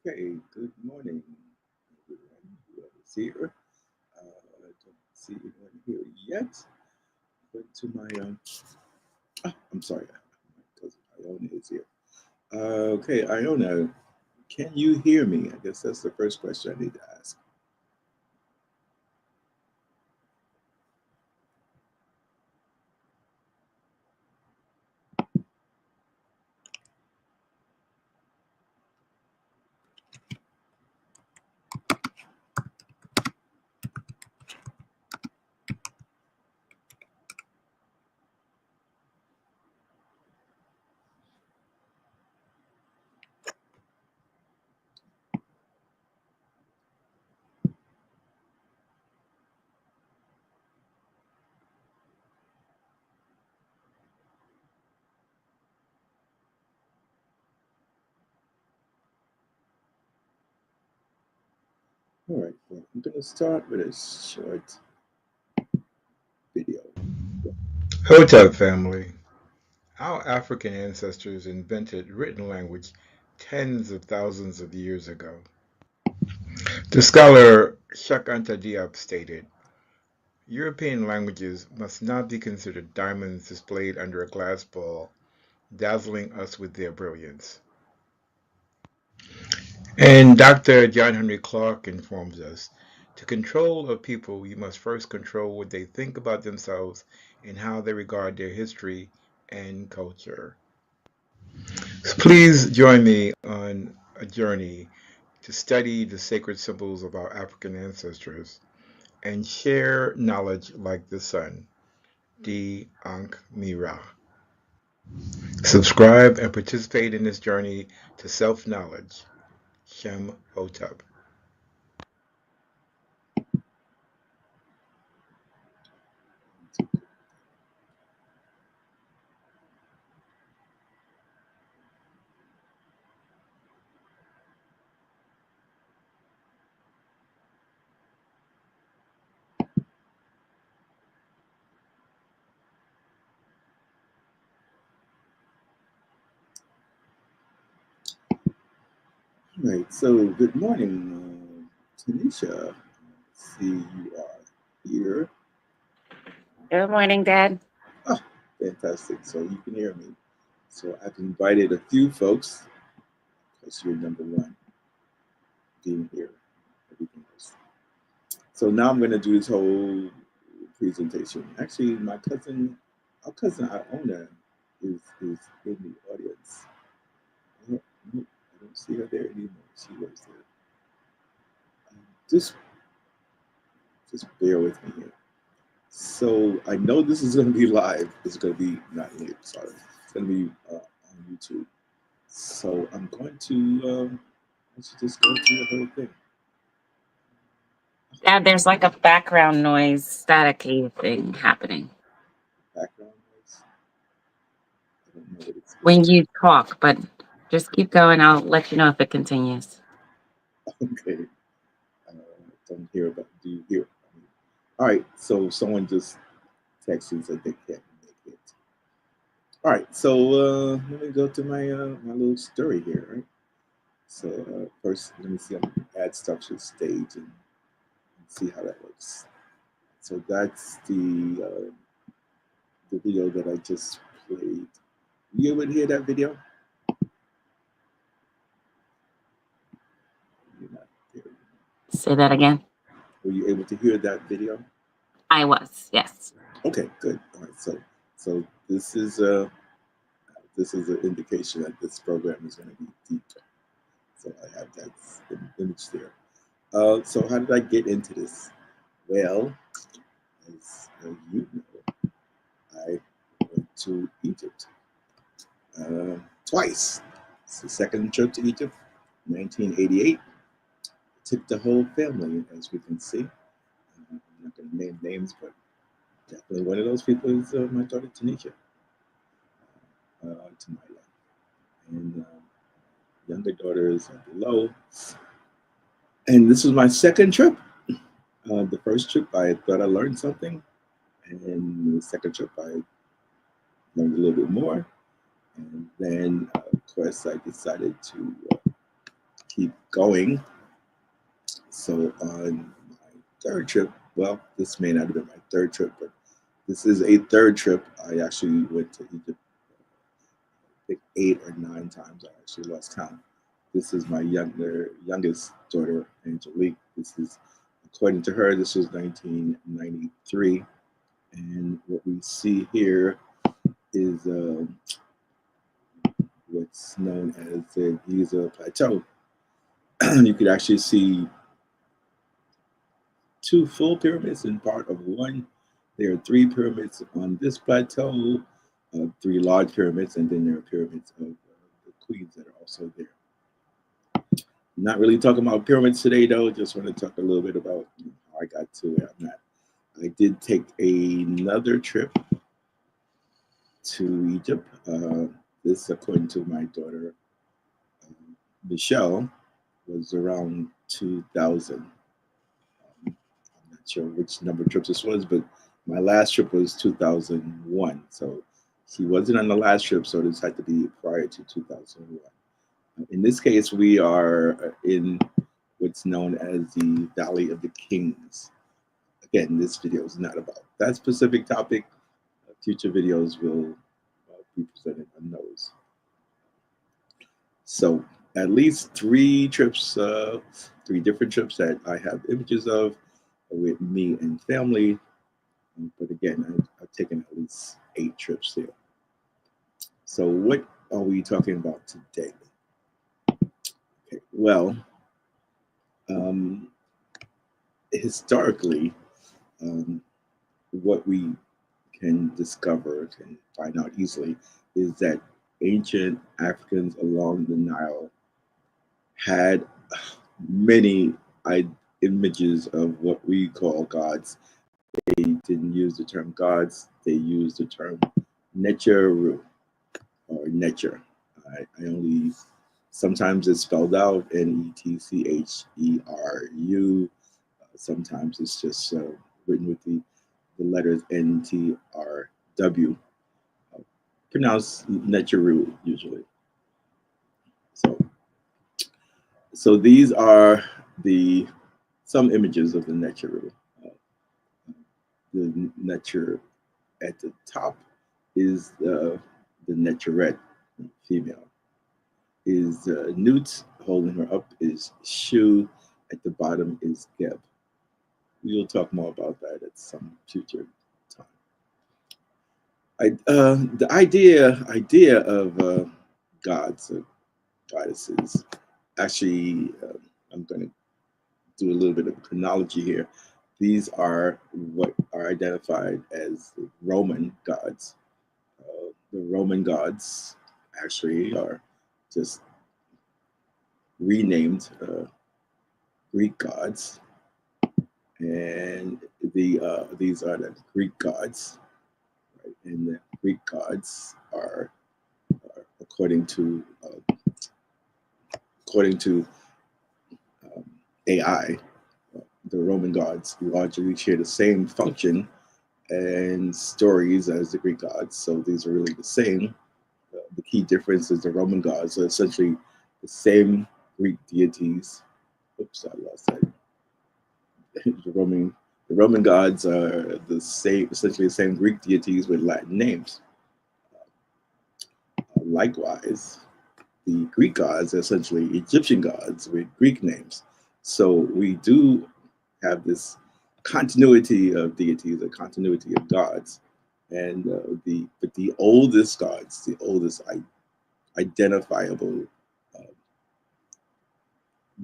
Okay, good morning, everyone who is here. I don't see anyone here yet. But to my, I'm sorry, my cousin Iona is here. Okay, Iona, can you hear me? I guess that's the first question I need to ask. All right, well, I'm going to start with a short video. Hotep family. Our African ancestors invented written language tens of thousands of years ago. The scholar Shakanta Diop stated, European languages must not be considered diamonds displayed under a glass ball, dazzling us with their brilliance. And Dr. John Henry Clark informs us, to control a people, you must first control what they think about themselves and how they regard their history and culture. So please join me on a journey to study the sacred symbols of our African ancestors and share knowledge like the sun, the Ankh Mira. Subscribe and participate in this journey to self-knowledge. Shem Hotep. All right, so good morning, Tanisha. See, you are here. Good morning, Dad. Ah, fantastic. So you can hear me. So I've invited a few folks because you're number one being here. Everything else. So now I'm going to do this whole presentation. Actually, our cousin Iona, is in the audience. I don't see her there anymore. She was there. Just, just bear with me here. So I know this is going to be live. It's going to be not here. Sorry, it's going to be on YouTube. So I'm going to let's just go through the whole thing. Dad, there's like a background noise, staticky thing happening Background noise. I don't know what it's. when you talk, but just keep going. I'll let you know if it continues. Okay. Uh, don't hear about. Do you hear? All right. So someone just texted and said they can't make it. All right. So let me go to my little story here. Right. So first, let me see. I'm gonna add stuff to the stage and see how that works. So that's the video that I just played. You able to hear that video? You're not there. Say that again. Were you able to hear that video? I was, yes. Okay, good. All right. So this is an indication that this program is going to be deep. So I have that image there. So how did I get into this? Well, as you know, I went to Egypt twice. It's the second trip to Egypt, 1988. Took the whole family, as we can see. I'm not going to name names, but definitely one of those people is my daughter Tanisha, to my left. And younger daughters are below. And this was my second trip. The first trip, I thought I learned something. And the second trip, I learned a little bit more. And then, of course, I decided to keep going. So on my third trip, well, this may not have been my third trip, but this is a third trip. I actually went to Egypt, I think 8 or 9 times. I actually lost count. This is my youngest daughter, Angelique. This is, according to her, this was 1993. And what we see here is what's known as the Giza Plateau. You could actually see 2 full pyramids and part of one. There are 3 pyramids on this plateau, 3 large pyramids, and then there are pyramids of the queens that are also there. Not really talking about pyramids today, though. Just want to talk a little bit about how I got to where I'm at. I did take another trip to Egypt. This, according to my daughter, Michelle, was around 2000. I'm not sure which number of trips this was, but my last trip was 2001. So she wasn't on the last trip, so this had to be prior to 2001. In this case, we are in what's known as the Valley of the Kings. Again, this video is not about that specific topic. Future videos will be presented on those. So at least 3 trips, 3 different trips that I have images of with me and family. But again, I've taken at least 8 trips there. So what are we talking about today? Okay, well, historically, what we can discover, can find out easily, is that ancient Africans along the Nile had many images of what we call gods. They didn't use the term gods, they used the term Netcheru or Netcher. I only, sometimes it's spelled out Netcheru. Sometimes it's just written with the letters NTRW. Pronounced Netcheru usually. So these are some images of the Netcheru. The Netcher at the top is the Netcherette, female. Is Newt holding her up is Shu. At the bottom is Geb. We'll talk more about that at some future time. The idea of gods or goddesses. Actually, I'm going to do a little bit of chronology here. These are what are identified as the Roman gods. The Roman gods actually are just renamed Greek gods, and these are the Greek gods, right? And the Greek gods are according to AI, the Roman gods largely share the same function and stories as the Greek gods, so these are really the same. The key difference is the Roman gods are essentially the same Greek deities. Oops, I lost that. The Roman gods are the same, essentially the same Greek deities with Latin names. Likewise, the Greek gods are essentially Egyptian gods with Greek names. So we do have this continuity of deities, a continuity of gods, and the oldest gods, the oldest identifiable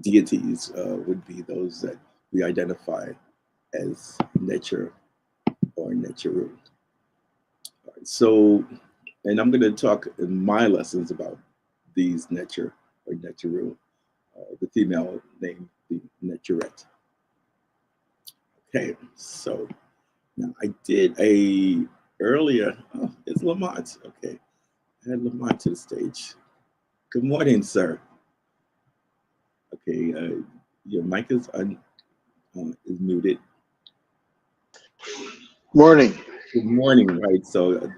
deities would be those that we identify as Netcher or Netcheru. Right, so, and I'm going to talk in my lessons about these Netcher or Netcheru, the female named the Netcherette. Okay, so now I did earlier, it's Lamont. Okay, I had Lamont to the stage. Good morning, sir. Okay, your mic is muted. Morning. Good morning, right? So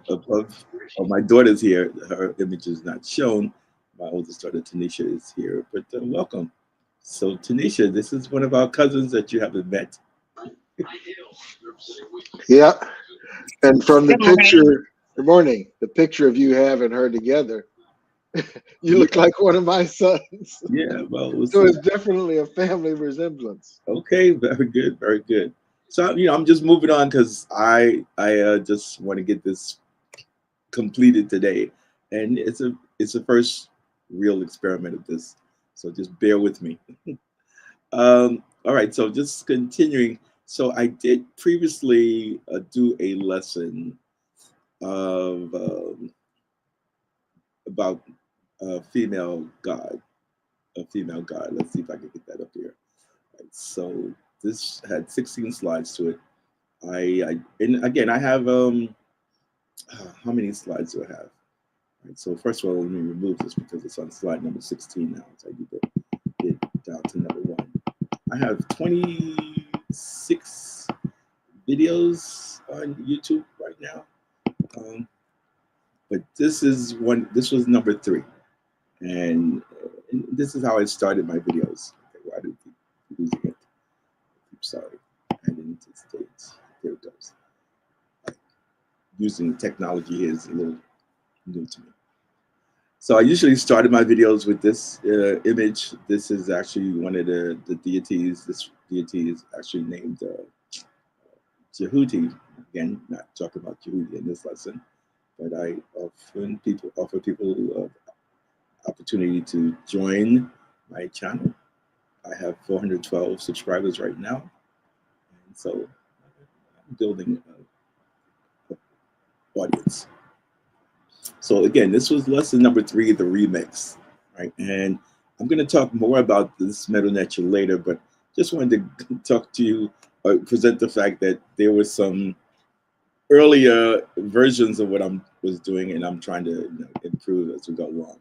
my daughter's here. Her image is not shown. My oldest daughter, Tanisha, is here. But welcome. So Tanisha, this is one of our cousins that you haven't met. Yeah. And from the Good morning. picture, good morning, the picture of you having her together, you look Yeah, like one of my sons. yeah. Well, we'll So see. it's definitely a family resemblance. Okay, very good, very good. So I'm just moving on because I just want to get this completed today, and it's a first real experiment of this. So just bear with me. All right, so just continuing. So I did previously do a lesson of about a female god, a female god. Let's see if I can get that up here. Right, so this had 16 slides to it. I and again I have how many slides do I have? Right, so first of all, let me remove this because it's on slide number 16 now. So I need to get down to number 1. I have 26 videos on YouTube right now. Um, but this is one. This was number 3, and this is how I started my videos. Okay, why do we keep losing it? I'm sorry. Adding to stage. There it goes. Using technology here is a little new to me. So I usually started my videos with this image. This is actually one of the deities. This deity is actually named Jehuti. Again, not talking about Jehuti in this lesson, but I offer people opportunity to join my channel. I have 412 subscribers right now, and so I'm building an audience. So again, this was lesson number 3, the remix, right? And I'm going to talk more about this Mdw Ntr later, but just wanted to talk to you, present the fact that there was some earlier versions of what I was doing, and I'm trying to improve as we go along.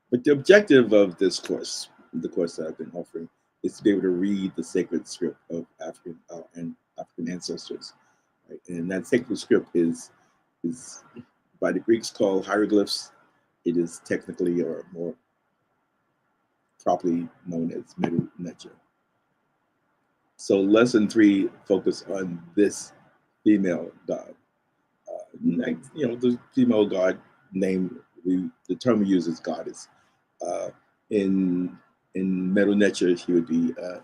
But the objective of this course, the course that I've been offering, is to be able to read the sacred script of African and African ancestors, right? And that sacred script is by the Greeks called hieroglyphs. It is technically or more properly known as Mdw Ntr. So lesson 3 focused on this female god. The female god name, the term we use is goddess. Uh, in Mdw Ntr, she would be a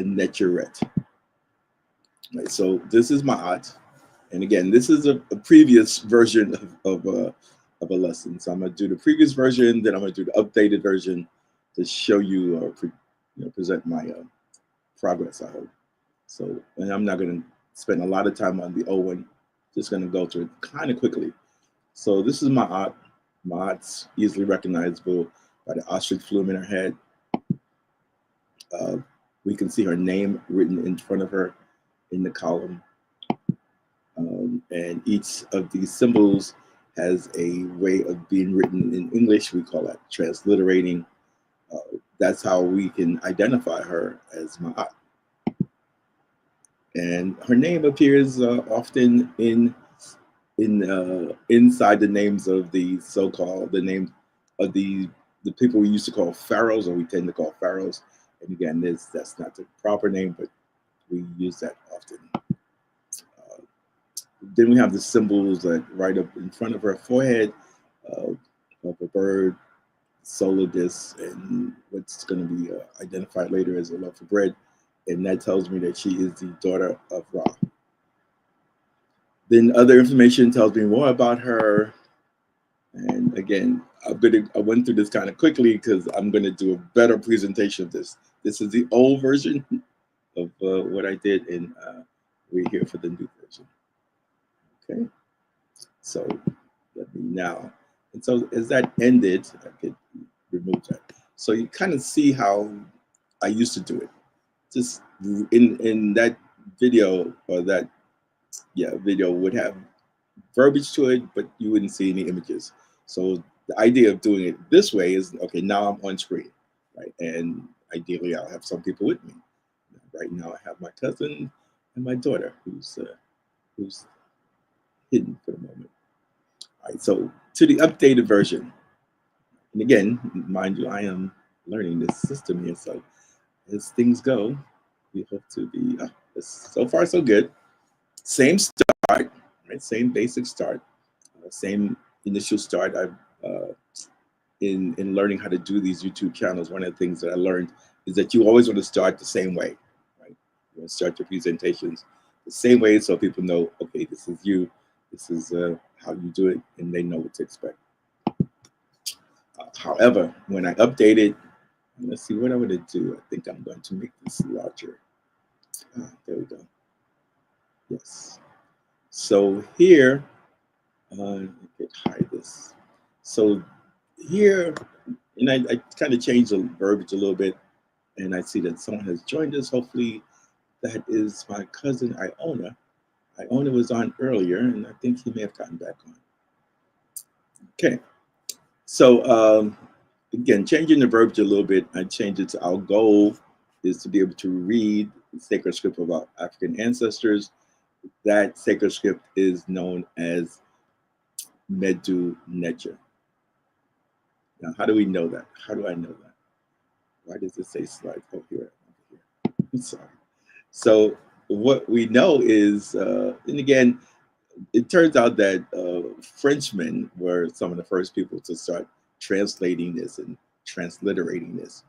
Netreret. Right, so this is my aunt, and again, this is a previous version of a lesson. So I'm gonna do the previous version, then I'm gonna do the updated version to show you or present my progress. I hope so, and I'm not gonna spend a lot of time on the old one. Just gonna go through it kind of quickly. So this is my aunt. My aunt's easily recognizable by the ostrich plume in her head. Uh, we can see her name written in front of her in the column. And each of these symbols has a way of being written in English. We call that transliterating. That's how we can identify her as Ma'at. And her name appears often inside the names of the so-called the name of the people we used to call pharaohs, or we tend to call pharaohs. And again, that's not the proper name, but we use that often. Then we have the symbols that right up in front of her forehead of a bird, solar disc, and what's going to be identified later as a loaf of bread. And that tells me that she is the daughter of Ra. Then other information tells me more about her. And again, I went through this kind of quickly because I'm going to do a better presentation of this. This is the old version of what I did, and we're here for the new version. Okay, so let me now. And so as that ended, I could remove that. So you kind of see how I used to do it. Just in that video, or that video would have verbiage to it, but you wouldn't see any images. So the idea of doing it this way is, okay, now I'm on screen, right? And ideally I'll have some people with me. Right now I have my cousin and my daughter who's hidden for the moment. All right, so to the updated version. And again, mind you, I am learning this system here. So as things go, we hope to be so far so good. Same start, right? Same basic start, same initial start. I've in learning how to do these YouTube channels, one of the things that I learned is that you always want to start the same way, right? You want to start your presentations the same way so people know, okay, this is you, this is how you do it, and they know what to expect. However, when I update it, let's see what I'm going to do. I think I'm going to make this larger. There we go. Yes. So here, I could hide this. So here, and I kind of changed the verbiage a little bit, and I see that someone has joined us. Hopefully, that is my cousin Iona. Iona was on earlier, and I think he may have gotten back on. Okay, so again, changing the verbiage a little bit, I changed it to our goal is to be able to read the sacred script of our African ancestors. That sacred script is known as Mdw Ntr. Now, how do we know that? How do I know that? Why does it say slide? Oh, here. I'm sorry. So what we know is, and again, it turns out that Frenchmen were some of the first people to start translating this and transliterating this.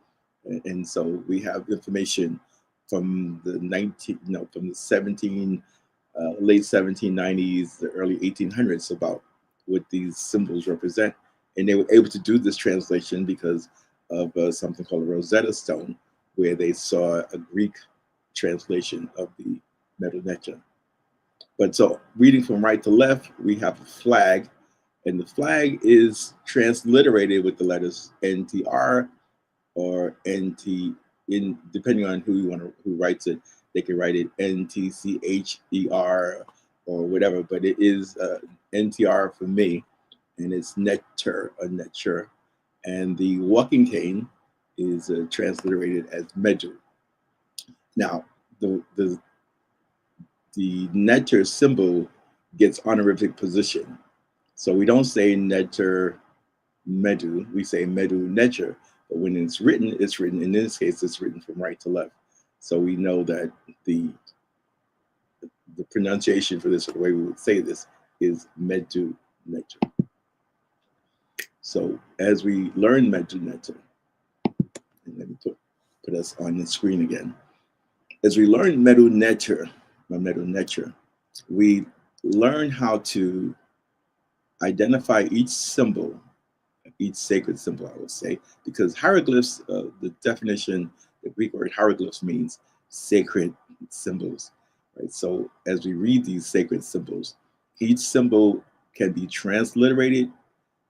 And so we have information from the from the 17, late 1790s, the early 1800s about what these symbols represent. And they were able to do this translation because of something called a Rosetta Stone, where they saw a Greek translation of the Mdw Ntr. But so reading from right to left, we have a flag, and the flag is transliterated with the letters NTR or NT, in depending on who writes it. They can write it NTCHER or whatever, but it is NTR for me, and it's Ntr or Ntr, and the walking cane is transliterated as Mdw. Now, the Ntr symbol gets honorific position. So we don't say Ntr Mdw, we say Mdw Ntr, but when it's written, in this case, it's written from right to left. So we know that the pronunciation for this, or the way we would say this, is Mdw Ntr. So as we learn Mdw Ntr, and let me put us on the screen again. As we learn Mdw Ntr, we learn how to identify each symbol, each sacred symbol, I would say, because hieroglyphs, the definition, the Greek word hieroglyphs means sacred symbols, right? So as we read these sacred symbols, each symbol can be transliterated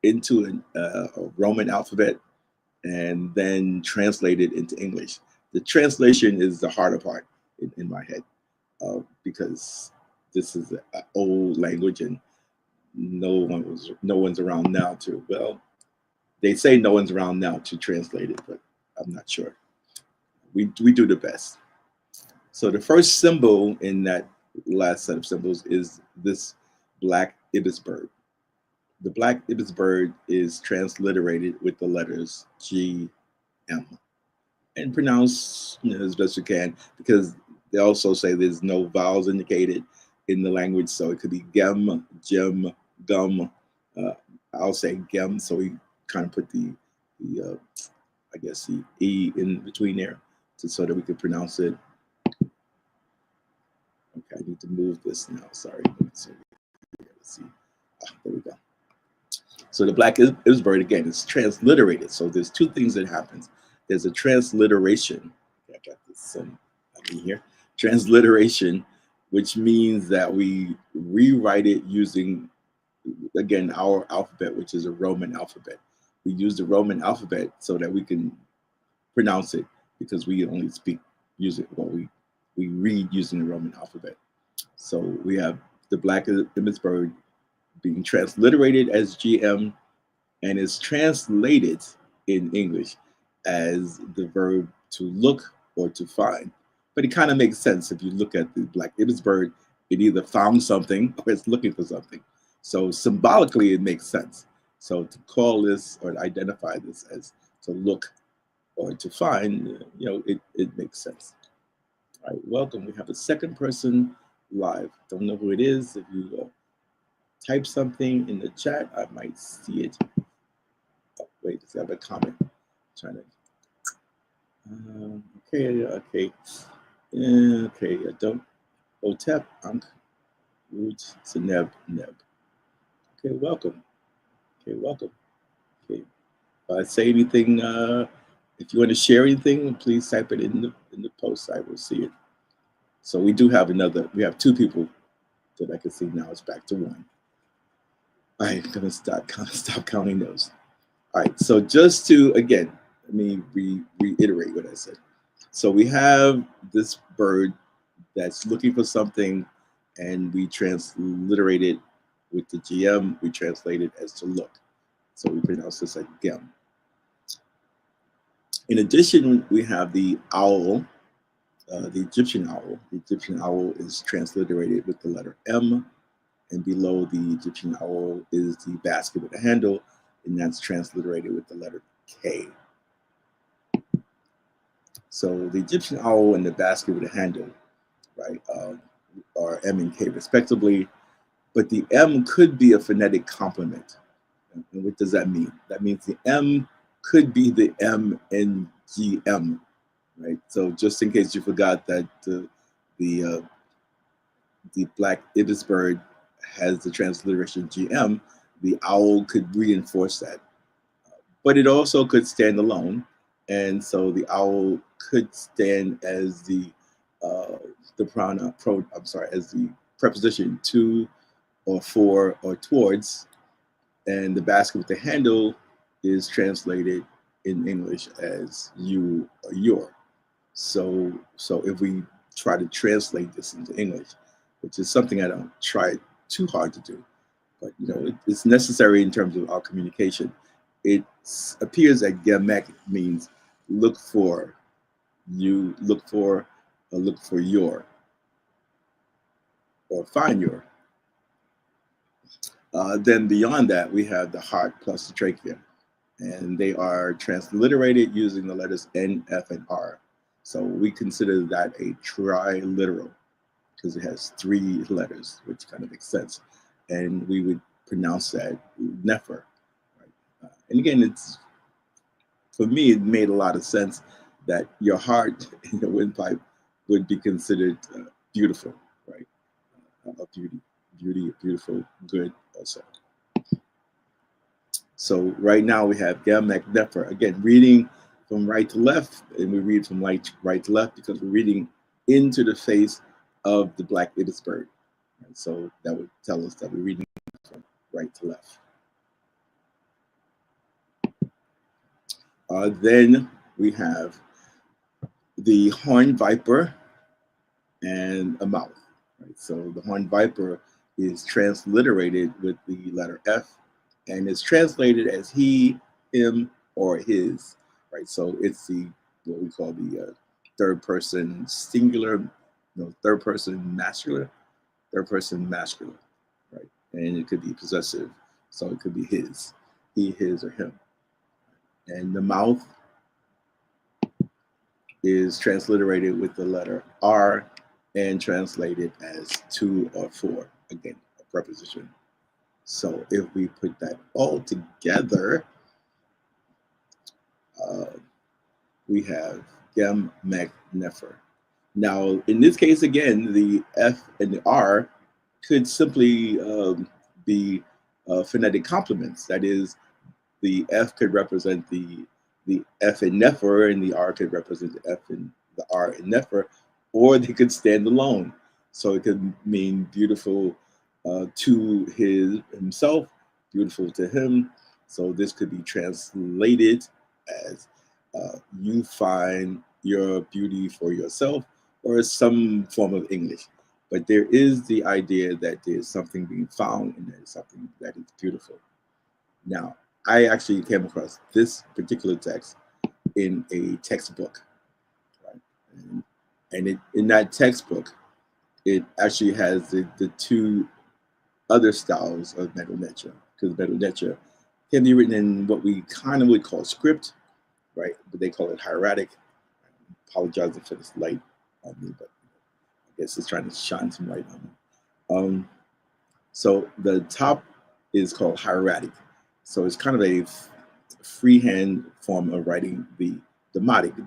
into a Roman alphabet and then translated into English. The translation is the harder part in my head, because this is an old language and no one's around now to, well, they say no one's around now to translate it, but I'm not sure. We do the best. So the first symbol in that last set of symbols is this black ibis bird. The black ibis bird is transliterated with the letters GM and pronounced as best you can, because they also say there's no vowels indicated in the language, so it could be gem, gem, gum. I'll say gem, so we kind of put the I guess the E in between there so that we could pronounce it. Okay, I need to move this now. Sorry. Let's see. There we go. So the black ibis bird, again, is transliterated. So there's two things that happens. There's a transliteration. I got this here. Transliteration, which means that we rewrite it using, again, our alphabet, which is a Roman alphabet. We use the Roman alphabet so that we can pronounce it, because we only speak using, well, we read using the Roman alphabet. So we have the black ibis bird being transliterated as GM and is translated in English as the verb to look or to find. But it kind of makes sense if you look at the black ibis bird, it either found something or it's looking for something. So symbolically, it makes sense. So to call this or to identify this as to look or to find, it makes sense. All right, welcome. We have a second person live. Don't know who it is. If you type something in the chat, I might see it. Oh, wait, I have a comment. Trying to. Okay. Okay, I don't. Otep, Ankh, Root, Seneb, Neb. Okay, welcome. Okay, welcome. Okay. Say anything. If you want to share anything, please type it in the post. I will see it. So we do have we have two people that I can see now. It's back to one. All right, I'm gonna stop counting those. All right, so just to, again, let me reiterate what I said. So we have this bird that's looking for something, and we transliterate it with the GM. We translate it as to look. So we pronounce this like gem. In addition, we have the owl, the Egyptian owl. The Egyptian owl is transliterated with the letter M, and below the Egyptian owl is the basket with a handle, and that's transliterated with the letter K. So the Egyptian owl and the basket with a handle, right, are M and K respectively, but the M could be a phonetic complement. And what does that mean? That means the M could be the M and GM, right? So just in case you forgot that the black ibis bird has the transliteration GM, the owl could reinforce that. But it also could stand alone, and so the owl could stand as the as the preposition to or for or towards, and the basket with the handle is translated in English as you or your. So if we try to translate this into English, which is something I don't try too hard to do, but it's necessary in terms of our communication. It appears that gemek means look for, you look for, or look for your, or find your. Then beyond that, we have the heart plus the trachea, and they are transliterated using the letters N, F, and R. So we consider that a triliteral because it has three letters, which kind of makes sense. And we would pronounce that Nefer. Right? And again, for me, it made a lot of sense that your heart and your windpipe would be considered beautiful, right? A beauty, beautiful, good also. So right now we have Gemek Nefer. Again, reading from right to left, and we read from right to left because we're reading into the face of the black ibis bird. Right? So that would tell us that we're reading from right to left. Then we have the horned viper and a mouth. Right? So the horned viper is transliterated with the letter F, and is translated as he, him, or his. Right? So it's what we call the third person singular, third person masculine, right? And it could be possessive, so it could be his, he, his, or him. And the mouth is transliterated with the letter R and translated as to or for, again, a preposition. So if we put that all together, we have Gem, Mek, Nefer. Now, in this case, again, the F and the R could simply be phonetic complements. That is, the F could represent the F in Nefer, and the R could represent the F and the R in Nefer, or they could stand alone. So it could mean beautiful to himself, beautiful to him. So this could be translated as you find your beauty for yourself, or some form of English. But there is the idea that there's something being found and there's something that is beautiful. Now, I actually came across this particular text in a textbook, right? And in that textbook, it actually has the two other styles of Mdw Ntr, because Mdw Ntr can be written in what we kind of would call script, right? But they call it hieratic. I'm apologizing for this light on me, but I guess it's trying to shine some light on me. So the top is called hieratic. So it's kind of a freehand form of writing the demotic, with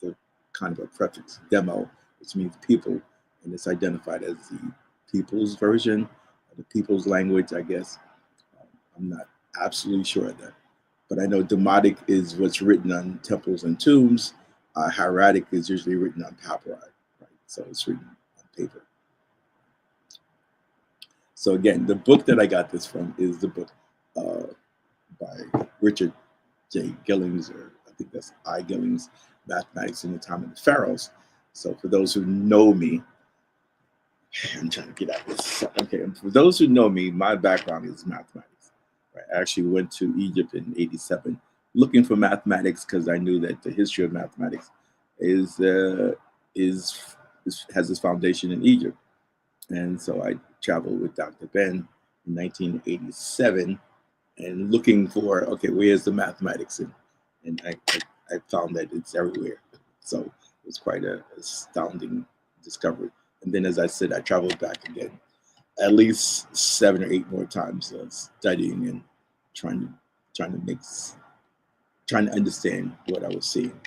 the kind of a prefix demo, which means people, and it's identified as the people's version, the people's language, I guess. I'm not absolutely sure of that, but I know demotic is what's written on temples and tombs. Hieratic is usually written on papyri, right? So it's written on paper. So again, the book that I got this from is the book by Richard J. Gillings, or I think that's I. Gillings, Mathematics in the Time of the Pharaohs. So for those who know me, I'm trying to get out of this. Okay, and for those who know me, my background is mathematics. Right? I actually went to Egypt in '87 looking for mathematics because I knew that the history of mathematics has its foundation in Egypt. And so I traveled with Dr. Ben in 1987 and looking for, okay, where's the mathematics? And I found that it's everywhere. So it was quite an astounding discovery. And then, as I said, I traveled back again at least 7 or 8 more times, studying and trying to understand what I was seeing.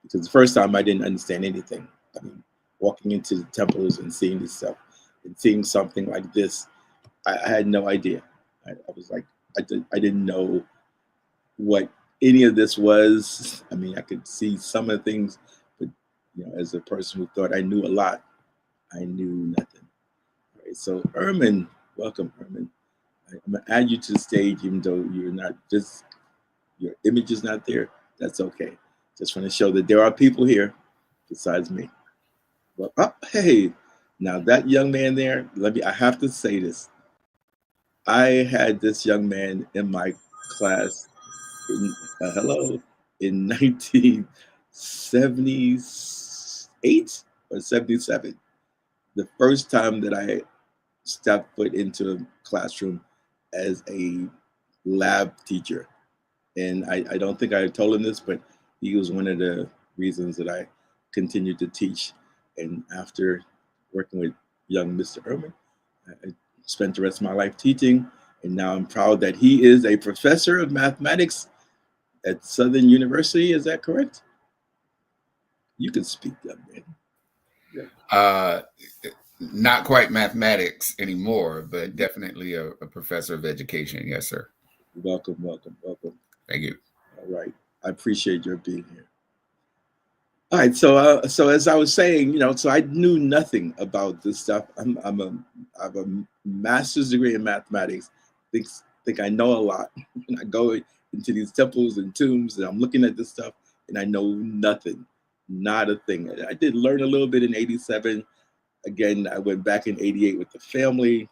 Because the first time I didn't understand anything. I mean, walking into the temples and seeing this stuff and seeing something like this, I had no idea. I was like, I didn't know what any of this was. I mean, I could see some of the things, but as a person who thought I knew a lot, I knew nothing. All right, so Erman, welcome, Erman. I'm gonna add you to the stage, even though you're not just your image is not there. That's okay. Just want to show that there are people here besides me. Well, hey, now that young man there, I have to say this. I had this young man in my class in 1978 or 77. The first time that I stepped foot into a classroom as a lab teacher. And I don't think I told him this, but he was one of the reasons that I continued to teach. And after working with young Mr. Erman, I spent the rest of my life teaching. And now I'm proud that he is a professor of mathematics at Southern University. Is that correct? You can speak, young man. Yeah. Not quite mathematics anymore, but definitely a professor of education. Yes, sir. Welcome, welcome, welcome. Thank you. All right. I appreciate your being here. All right. So as I was saying, so I knew nothing about this stuff. I have a master's degree in mathematics. Think I know a lot. And I go into these temples and tombs and I'm looking at this stuff and I know nothing, not a thing. I did learn a little bit in '87. Again, I went back in '88 with the family,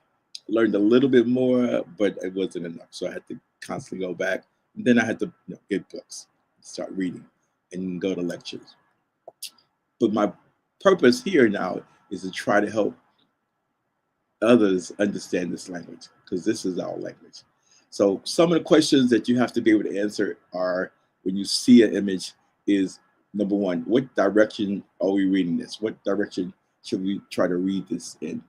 learned a little bit more, but it wasn't enough. So I had to constantly go back. And then I had to get books, start reading, and go to lectures. But my purpose here now is to try to help others understand this language, because this is our language. So some of the questions that you have to be able to answer are, when you see an image, is number one, what direction are we reading this? What direction should we try to read this in?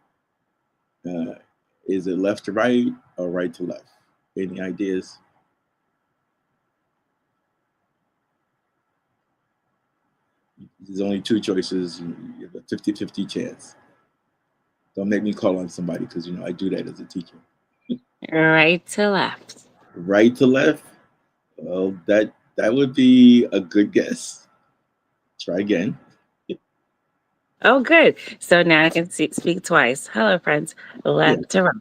Is it left to right or right to left? Any ideas? There's only 2 choices. You have a 50-50 chance. Don't make me call on somebody, because I do that as a teacher. Right to left. Right to left? Well, that would be a good guess. Try again. Oh, good. So now I can speak twice. Hello, friends. Left to right.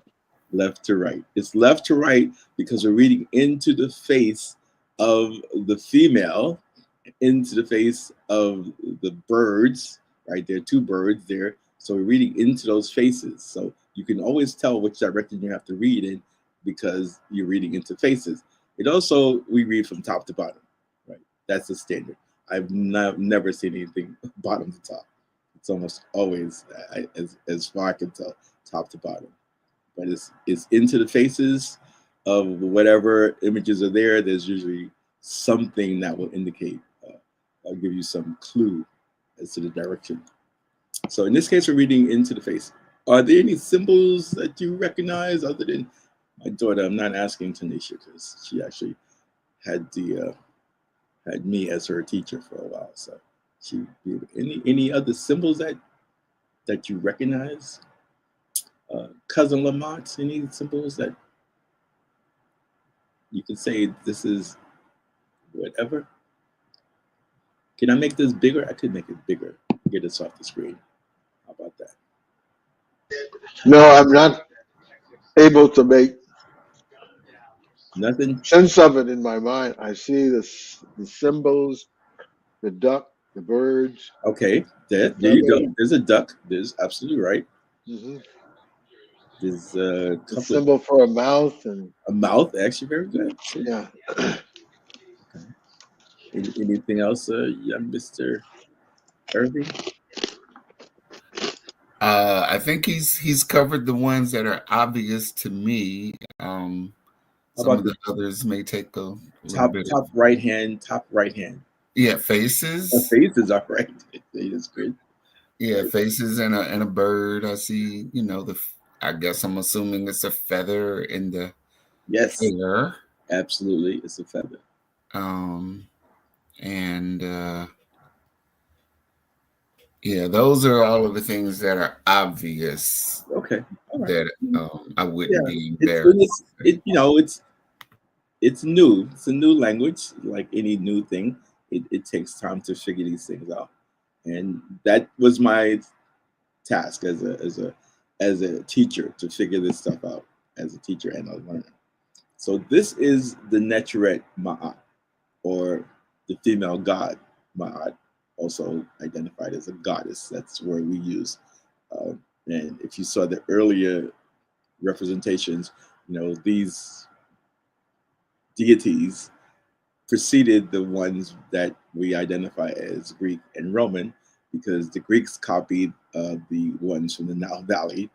Left to right. It's left to right because we're reading into the face of the female, into the face of the birds, right? There are 2 birds there. So we're reading into those faces. So you can always tell which direction you have to read in because you're reading into faces. It also, we read from top to bottom, right? That's the standard. I've never seen anything bottom to top. It's almost always, as far as I can tell, top to bottom. But it's into the faces of whatever images are there. There's usually something that will indicate, I'll give you some clue as to the direction. So in this case, we're reading into the face. Are there any symbols that you recognize other than my daughter? I'm not asking Tanisha because she actually had had me as her teacher for a while. So any other symbols that you recognize? Cousin Lamont, any symbols that you can say this is whatever? Can I make this bigger? I could make it bigger. Get this off the screen. How about that? No, I'm not able to make Nothing? sense of it in my mind. I see the symbols, the duck, the birds, Okay, the there you go. feather, There's a duck. There's absolutely right. hmm There's a the couple of symbol for a mouth, and a mouth. Actually, very good. See? yeah. Okay. Anything else, yeah, Mr. Irving? I think he's covered the ones that are obvious to me. How Some about of the the others may take a little bit. top right hand? Top right hand. Yeah, A faces. face is all right. That's good. Yeah, faces and a bird. I see. I guess I'm assuming it's a feather in the Yes, air. absolutely. It's a feather. Um, and yeah, those are all of the things that are obvious Okay. All right. that I Yeah. wouldn't be It's embarrassed. it's new. It's a new language, like any new thing. It takes time to figure these things out, and that was my task as a teacher to figure this stuff out as a teacher and a learner. So this is the Necheret Ma'at, or the female god Ma'at, also identified as a goddess. That's where we use. And if you saw the earlier representations, these deities preceded the ones that we identify as Greek and Roman, because the Greeks copied the ones from the Nile Valley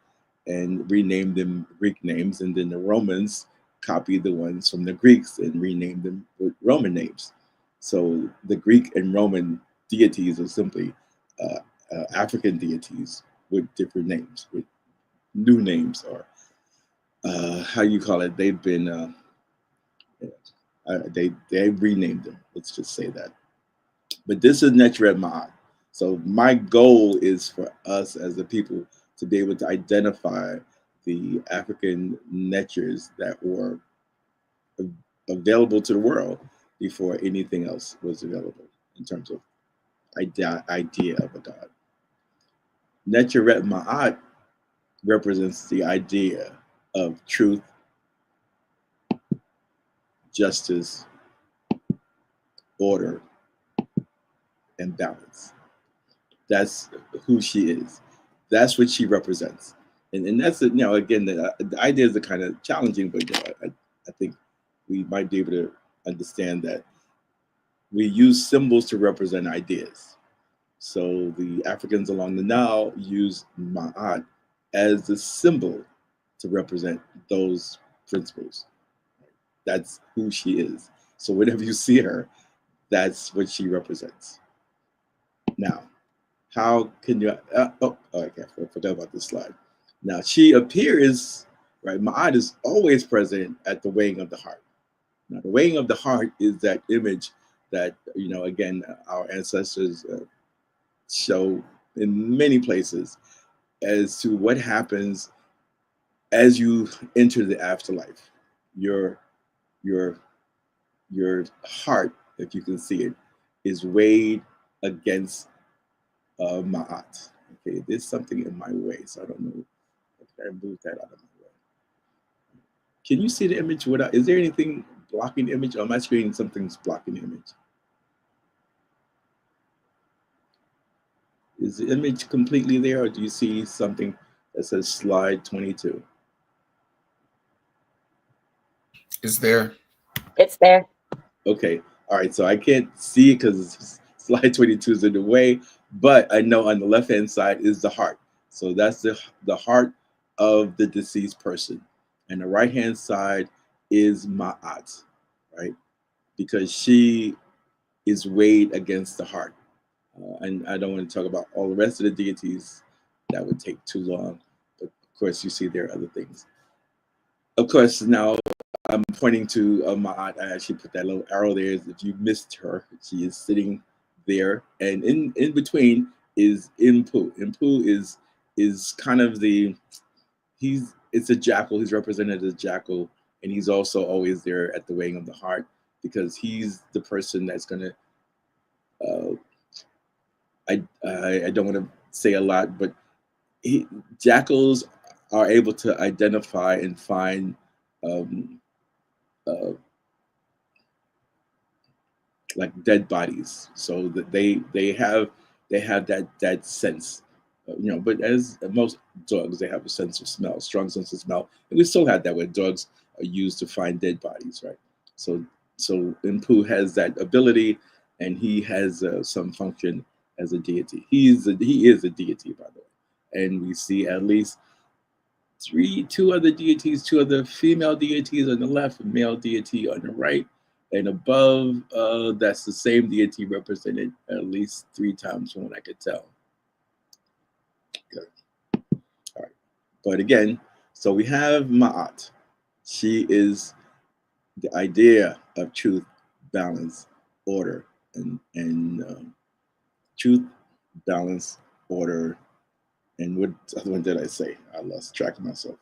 and renamed them Greek names, and then the Romans copied the ones from the Greeks and renamed them with Roman names. So the Greek and Roman deities are simply African deities with different names, with new names, or how you call it. They've been they renamed them. Let's just say that. But this is Nechret Ma'at. So my goal is for us as a people to be able to identify the African netures that were available to the world before anything else was available in terms of idea of a god. Necheret Ma'at represents the idea of truth, justice, order, and balance. That's who she is. That's what she represents. And that's again, the ideas are kind of challenging, but I think we might be able to understand that we use symbols to represent ideas. So the Africans along the Nile use Ma'at as the symbol to represent those principles. That's who she is. So whenever you see her, that's what she represents. Now, how can you? Okay, I forgot about this slide. Now, she appears, right? Ma'at is always present at the weighing of the heart. Now, the weighing of the heart is that image that, again, our ancestors show in many places as to what happens as you enter the afterlife. Your your your heart, if you can see it, is weighed against Ma'at. Okay, there's something in my way, so I don't know if I move that out of my way. Can you see the image without? Is there anything blocking the image on my screen? Something's blocking the image. Is the image completely there, or do you see something that says slide 22? Is there? It's there. Okay, all right, so I can't see it because slide 22 is in the way, but I know on the left-hand side is the heart. So that's the heart of the deceased person. And the right-hand side is Ma'at, right? because she is weighed against the heart. And I don't want to talk about all the rest of the deities. That would take too long. But of course, you see there are other things. Of course, now I'm pointing to my aunt. I actually put that little arrow there. If you missed her, she is sitting there, and in between is Impu. Impu is kind of it's a jackal. He's represented as a jackal, and he's also always there at the weighing of the heart because he's the person that's going to. I don't want to say a lot, but jackals are able to identify and find um, uh, like dead bodies, so that they have that sense, But as most dogs, they have a sense of smell, strong sense of smell, and we still have that where dogs are used to find dead bodies, right? So Impu has that ability, and he has some function as a deity. He is a deity, by the way, and we see at least two other deities, two other female deities on the left, a male deity on the right, and above, that's the same deity represented at least three times from what I could tell. Good. All right. But again, so we have Ma'at. She is the idea of truth, balance, order, and truth, balance, order, and what other one did I say? I lost track of myself.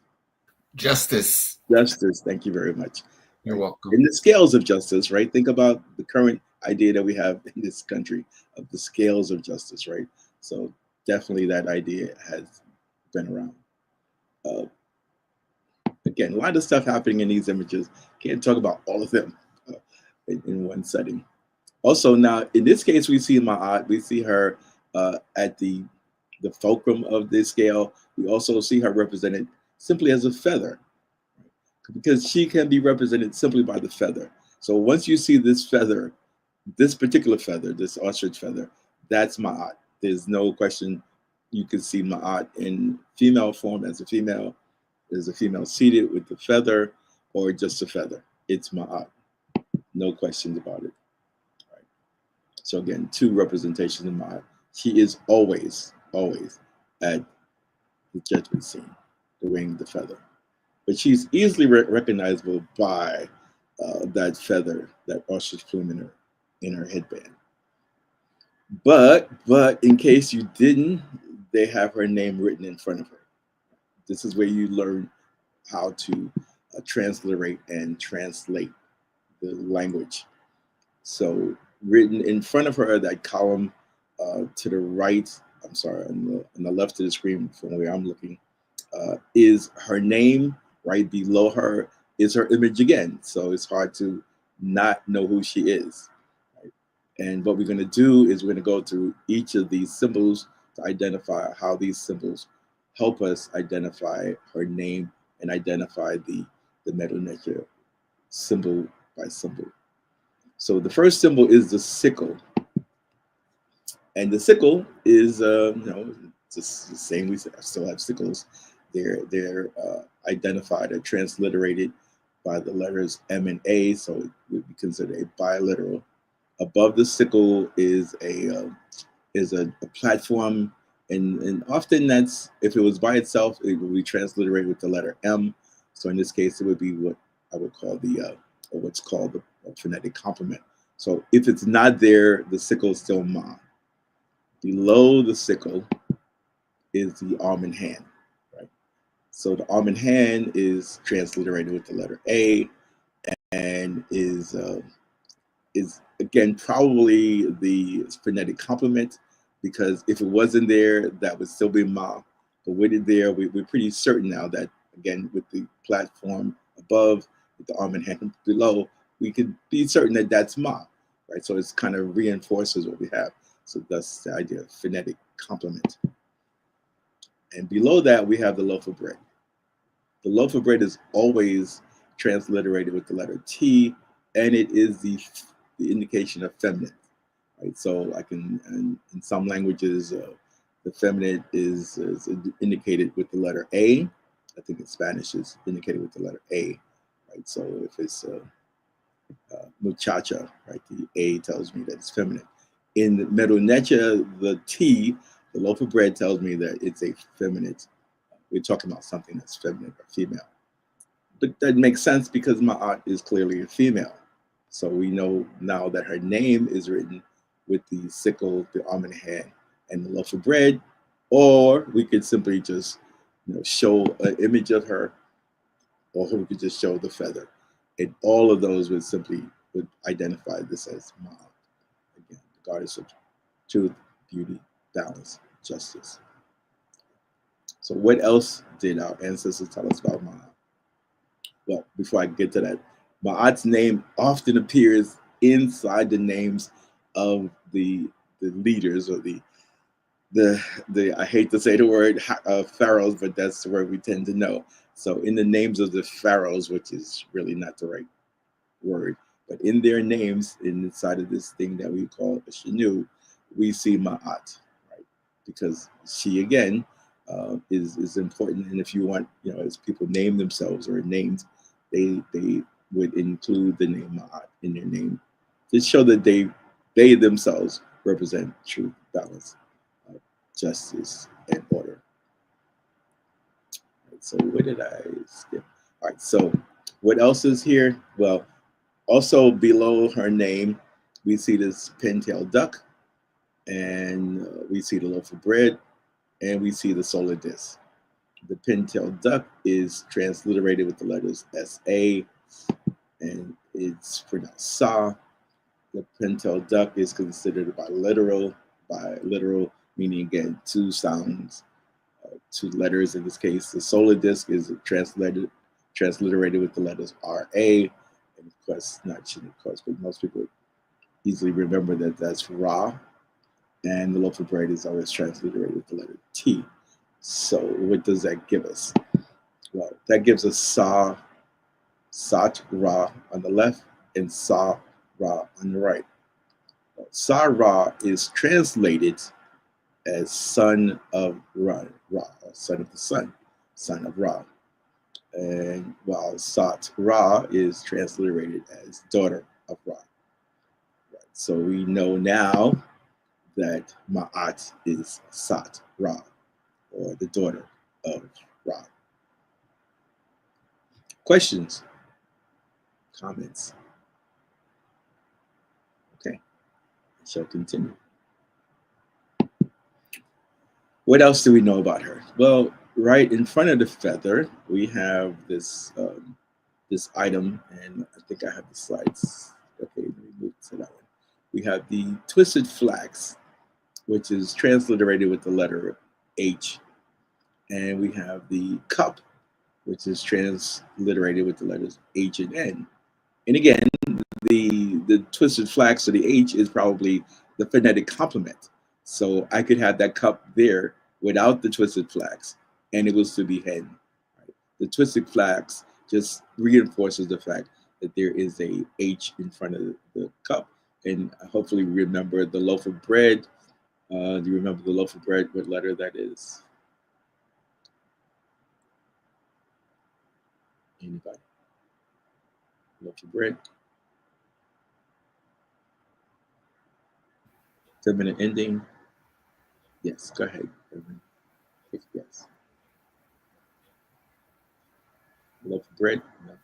Justice. Justice. Thank you very much. You're welcome. In the scales of justice, right? Think about the current idea that we have in this country of the scales of justice, right? So definitely that idea has been around. Again, a lot of stuff happening in these images. Can't talk about all of them in one setting. Also, now in this case, we see Ma'at. We see her at the fulcrum of this scale. We also see her represented simply as a feather, because she can be represented simply by the feather. So once you see this feather, this particular feather, this ostrich feather, that's Ma'at. There's no question. You can see Ma'at in female form as a female seated with the feather, or just a feather. It's Ma'at. No questions about it. Right. So again, two representations of Ma'at. She is always at the judgment scene, the wing, the feather. But she's easily recognizable by that feather, that ostrich plume in her headband. But in case you didn't, they have her name written in front of her. This is where you learn how to transliterate and translate the language. So written in front of her, that column to the right, I'm sorry, on the left of the screen from where I'm looking, is her name. Right below her is her image again. So it's hard to not know who she is. Right? And what we're going to do is we're going to go through each of these symbols to identify how these symbols help us identify her name and identify the Mdw Ntr symbol by symbol. So the first symbol is the sickle. And the sickle is, it's the same. We still have sickles. They're identified or transliterated by the letters M and A, so it would be considered a biliteral. Above the sickle is a platform, and often that's, if it was by itself, it would be transliterated with the letter M. So in this case, it would be what I would call or what's called the phonetic complement. So if it's not there, the sickle is still Ma. Below the sickle is the arm and hand, right? So the arm and hand is transliterated with the letter A, and is again probably the phonetic complement, because if it wasn't there, that would still be Ma. But with it there, we're pretty certain now that, again, with the platform above, with the arm and hand below, we could be certain that that's Ma, right? So it's kind of reinforces what we have. So that's the idea of phonetic complement. And below that, we have the loaf of bread. The loaf of bread is always transliterated with the letter T, and it is the indication of feminine, right? So like in some languages, the feminine is indicated with the letter A. I think in Spanish is indicated with the letter A, right? So if it's muchacha, right? The A tells me that it's feminine. In Mdw Ntr, the T, the loaf of bread, tells me that it's a feminine. We're talking about something that's feminine or female. But that makes sense because my aunt is clearly a female. So we know now that her name is written with the sickle, the arm in the hand, and the loaf of bread. Or we could simply just, show an image of her, or we could just show the feather. And all of those would identify this as Ma. Again, the goddess of truth, beauty, balance, justice. So what else did our ancestors tell us about Ma? Well, before I get to that, Ma'at's name often appears inside the names of the leaders, or the I hate to say the word pharaohs, but that's the word we tend to know. So in the names of the pharaohs, which is really not the right word, but in their names, inside of this thing that we call a Shanu, we see Ma'at, right? Because she again is important. And if you want, as people name themselves or named, they would include the name Ma'at in their name to show that they themselves represent truth, balance, justice, and order. Right, so what did I skip? All right, so what else is here? Well, also below her name, we see this pintail duck, and we see the loaf of bread, and we see the solar disk. The pintail duck is transliterated with the letters SA, and it's pronounced Sa. The pintail duck is considered biliteral meaning again two sounds, two letters in this case. The solar disk is transliterated with the letters RA, and of course, not Chin, of course, but most people easily remember that that's Ra, and the loaf of bread is always transliterated with the letter T. So what does that give us? Well, that gives us Sat Ra on the left and Sa Ra on the right. Sa Ra is translated as son of Ra, son of the sun, son of Ra. And while Sat Ra is transliterated as daughter of Ra. Right. So we know now that Ma'at is Sat Ra, or the daughter of Ra. Questions? Comments? Okay, I shall continue. What else do we know about her? Well, right in front of the feather, we have this this item, and I think I have the slides. Okay, let me move to that one. We have the twisted flax, which is transliterated with the letter H, and we have the cup, which is transliterated with the letters H and N. And again, the twisted flax, so the H is probably the phonetic complement. So I could have that cup there without the twisted flax, and it will still be hen. Right? The twisted flax just reinforces the fact that there is a H in front of the cup. And hopefully remember the loaf of bread. Do you remember the loaf of bread? What letter that is? Anybody? Loaf of bread. Feminine ending. Yes, go ahead. Yes. Loaf of bread. No.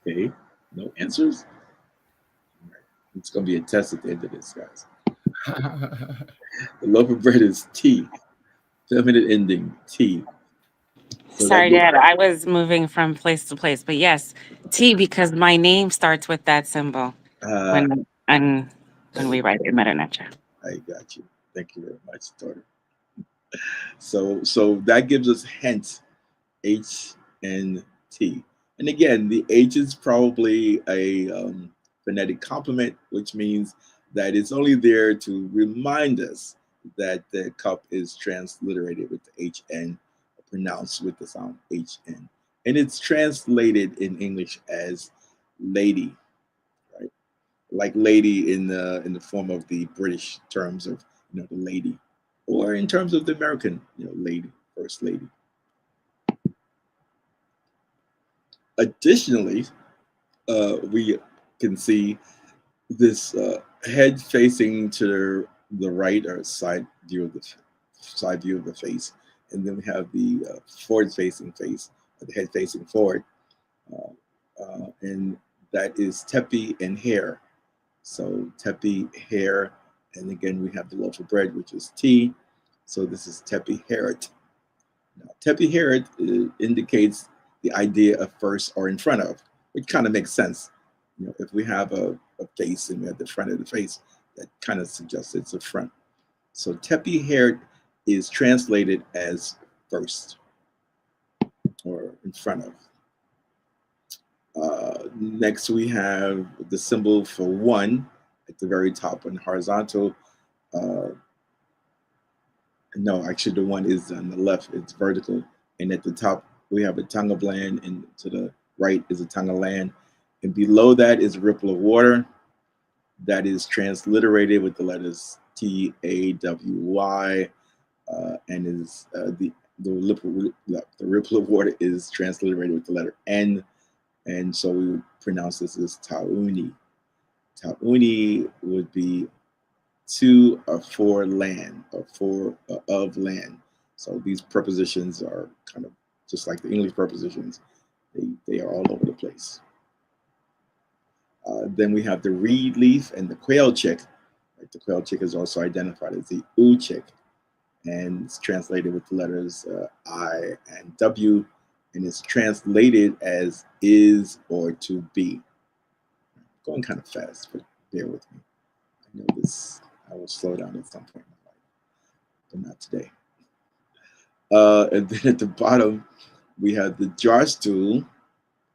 Okay. No answers. All right. It's going to be a test at the end of this, guys. The loaf of bread is T. Feminine ending T. So Sorry, Dad. I was moving from place to place, but yes, T, because my name starts with that symbol when when we write in Mdw Ntr. I got you. Thank you very much, daughter. So that gives us hence H and T. And again, the H is probably a phonetic complement, which means that it's only there to remind us that the cup is transliterated with the HN, pronounced with the sound HN. And it's translated in English as lady, right? Like lady in the form of the British terms of the lady, or in terms of the American lady, first lady. Additionally, we can see this head facing to the right, or side view of the face, and then we have the forward facing face, the head facing forward, and that is tepi and hair. So tepi hair, and again we have the loaf of bread, which is T. So this is tepi heret. Now tepi heret indicates the idea of first or in front of, which kind of makes sense. If we have a face and we have the front of the face, that kind of suggests it's a front. So tepi heret is translated as first or in front of. Next, we have the symbol for one at the very top on horizontal. No, actually, the one is on the left, it's vertical. And at the top, we have a tongue of land, and to the right is a tongue of land. And below that is a ripple of water that is transliterated with the letters TAWY, and is the ripple of water is transliterated with the letter N, and so we would pronounce this as Tauni. Tauni would be to or for land, or for of land. So these prepositions are kind of just like the English prepositions. They are all over the place. Then we have the reed leaf and the quail chick. Right? The quail chick is also identified as the U chick, and it's translated with the letters I and W, and it's translated as is or to be. I'm going kind of fast, but bear with me. I know this, I will slow down at some point in my life, but not today. And then at the bottom, we have the jar stool,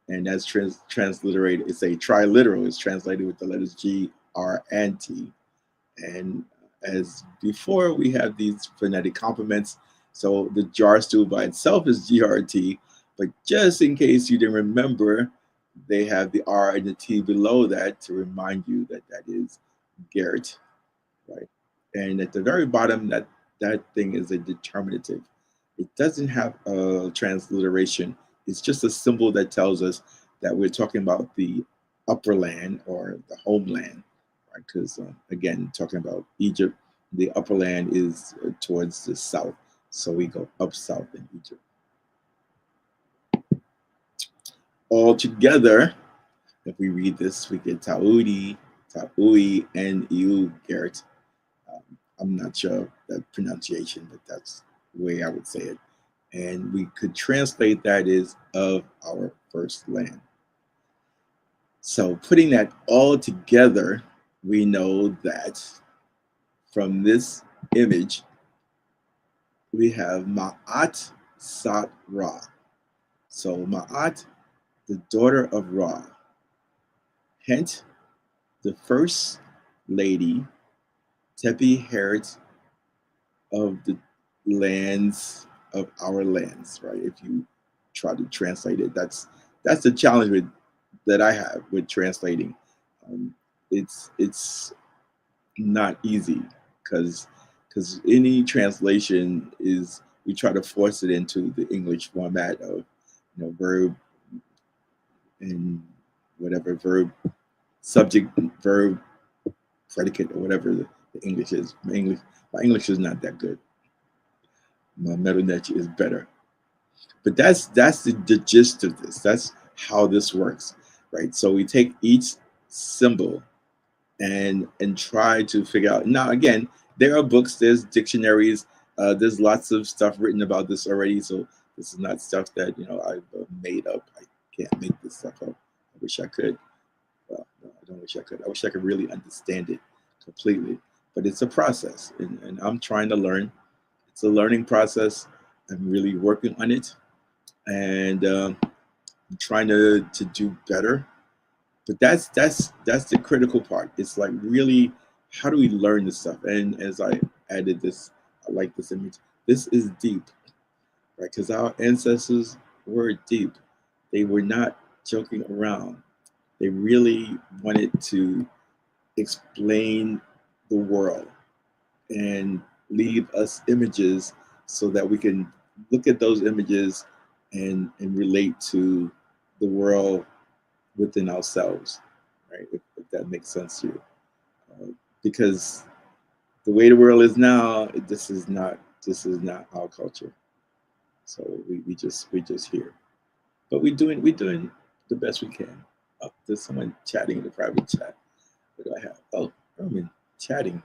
and that's transliterated. It's a triliteral. It's translated with the letters G, R, and T. And as before, we have these phonetic complements. So the jar stool by itself is GRT, but just in case you didn't remember, they have the R and the T below that to remind you that that is Garrett, right? And at the very bottom, that thing is a determinative. It doesn't have a transliteration. It's just a symbol that tells us that we're talking about the upper land or the homeland, right? Because again, talking about Egypt, the upper land is towards the south. So we go up south in Egypt. All together, if we read this, we get Taudi, Taui, and Iu Garrett. I'm not sure of that pronunciation, but that's the way I would say it. And we could translate that as of our first land. So putting that all together, we know that from this image, we have Ma'at Sat Ra. So Ma'at, the daughter of Ra. Hence, the first lady, Tepi Heret of the lands of our lands, right? If you try to translate it, that's the challenge that I have with translating. It's not easy because any translation is, we try to force it into the English format of verb and whatever, verb, subject, verb, predicate, or whatever the English is. My English is not that good. My Mdw Ntr is better. But that's the gist of this. That's how this works, right? So we take each symbol and try to figure out. Now, again, there are books, there's dictionaries, there's lots of stuff written about this already. So this is not stuff that I've made up. I can't make this stuff up. I wish I could. Well, no, I don't wish I could. I wish I could really understand it completely. But it's a process, and I'm trying to learn. It's a learning process. I'm really working on it, and I'm trying to do better. But that's the critical part. It's like, really, how do we learn this stuff? And as I added this, I like this image. This is deep, right? Because our ancestors were deep. They were not joking around. They really wanted to explain the world and leave us images so that we can look at those images and relate to the world within ourselves, right? If that makes sense to you, because the way the world is now, this is not our culture. So we just here, but we're doing the best we can. Oh, there's someone chatting in the private chat. What do I have? Oh, Herman chatting.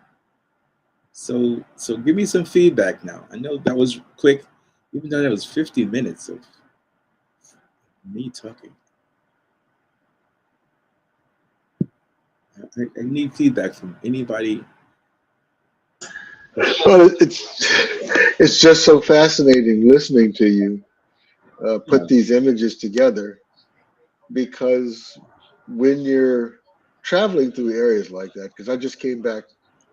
So give me some feedback now. I know that was quick, even though that was 50 minutes of me talking. I need feedback from anybody. Well, it's just so fascinating listening to you put these images together, because when you're traveling through areas like that, because I just came back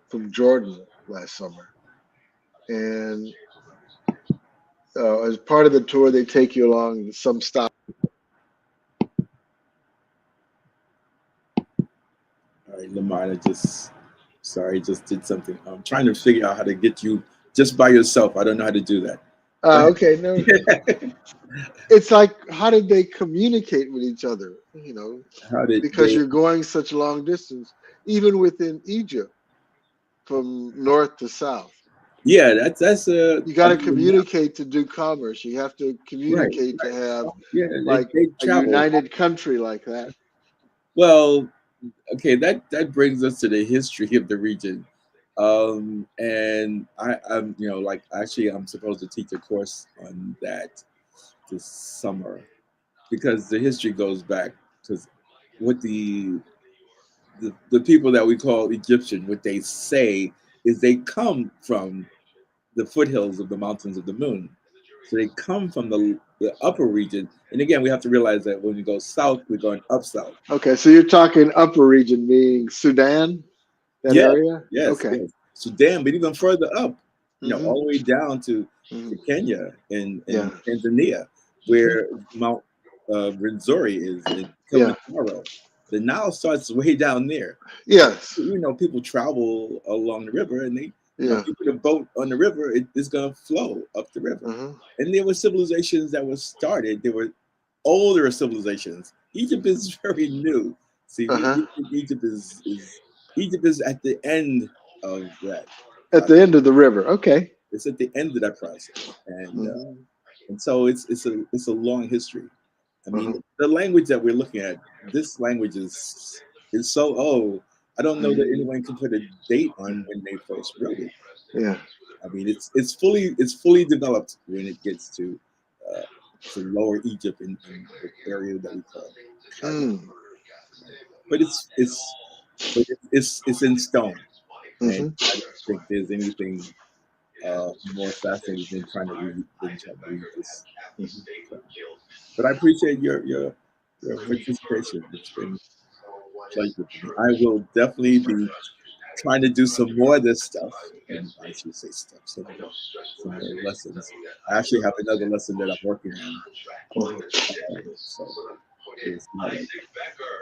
from Jordan last summer, and as part of the tour, they take you along some stop. All right, Lamar, just did something. I'm trying to figure out how to get you just by yourself. I don't know how to do that. Okay, no. It's like, how did they communicate with each other? You know, How did because they? you're going such long distance, even within Egypt, from north to south. Yeah, that's a. You got to communicate to do commerce. You have to communicate to have like they a travel. united country like that. Well, okay, that brings us to the history of the region. And I'm like actually I'm supposed to teach a course on that this summer, because the history goes back, because what the people that we call Egyptian, what they say is they come from the foothills of the mountains of the moon. So they come from the upper region. And again, we have to realize that when we go south, we're going up south. Okay, so you're talking upper region, meaning Sudan, that Yes, area? yes, Okay. yes. Sudan, but even further up, Mm-hmm. all the way down to Mm-hmm. Kenya and Yeah. Tanzania, where Mount Rwenzori is, in Kilimanjaro. The Nile starts way down there. Yes. People travel along the river, and they, you put a boat on the river, it's going to flow up the river. And there were civilizations that were started. There were older civilizations. Egypt is very new. See, we think Egypt is at the end of that. At the end of the river. Okay. It's at the end of that process, and so it's a long history. I mean, the language that we're looking at, this language is so old. I don't know that anyone can put a date on when they first wrote it. Yeah. I mean, it's fully developed when it gets to Lower Egypt in the area that we call Cairo. But it's in stone, and I don't think there's anything more fascinating than trying to read this. So, but I appreciate your participation. It's been a pleasure for me. I will definitely be trying to do some more of this stuff, and I should say stuff, some more lessons. I actually have another lesson that I'm working on, so we'll see how that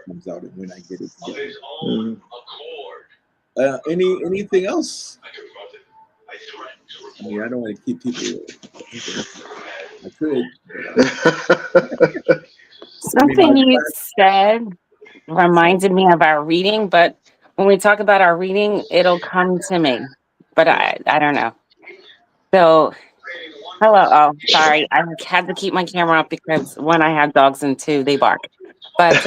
comes out and when I get it together. Anything else? I mean, I don't want to keep people. I could. But, something you said reminded me of our reading, but when we talk about our reading, it'll come to me. But I don't know. So hello. Oh, sorry. I had to keep my camera up because one, I have dogs, and two, they bark. But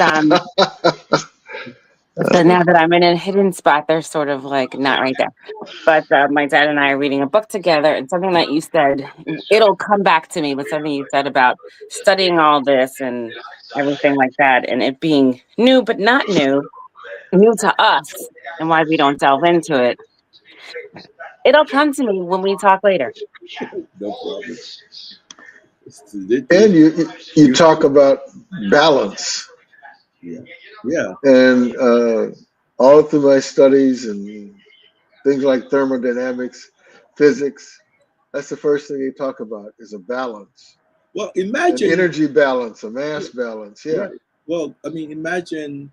so now that I'm in a hidden spot, they're sort of like not right there. But my dad and I are reading a book together, and something that you said, it'll come back to me, but something you said about studying all this and everything like that, and it being new but not new to us, and why we don't delve into it. It'll come to me when we talk later. No problem. And you talk about balance. Yeah. And all through my studies and things like thermodynamics, physics, that's the first thing you talk about is a balance. Well, imagine an energy balance, a mass balance. Yeah. Right. Well, I mean, imagine